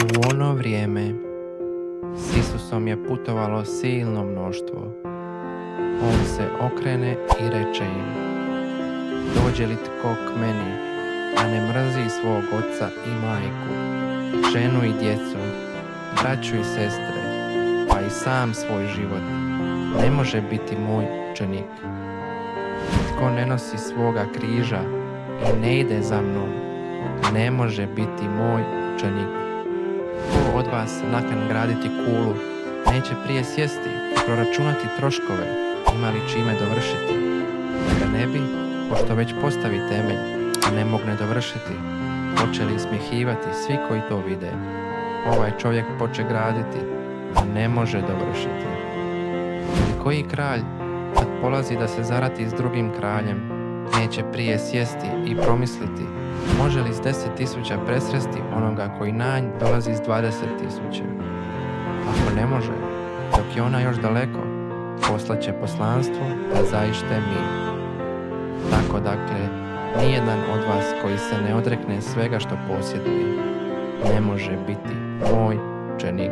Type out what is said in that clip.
U ono vrijeme s Isusom je putovalo silno mnoštvo. On se okrene i reče im: dođe li tko k meni, a ne mrzi svog oca i majku, ženu i djecu, braću i sestre, pa i sam svoj život, ne može biti moj učenik. Tko ne nosi svoga križa i ne ide za mnom, ne može biti moj učenik. Ko od vas nakan graditi kulu, neće prije sjesti i proračunati troškove, ima li čime dovršiti, da ga ne bi, pošto već postavi temelj, a ne mogne dovršiti, počeli smjehivati svi koji to vide. Ovaj čovjek poče graditi, a ne može dovršiti. Ili koji kralj, kad polazi da se zarati s drugim kraljem, neće prije sjesti i promisliti, može li s 10.000 presresti onoga koji na nj dolazi s 20.000? Ako ne može, dok je ona još daleko, poslaće poslanstvo da zaište mir. Tako dakle, nijedan od vas koji se ne odrekne svega što posjeduje, ne može biti moj učenik.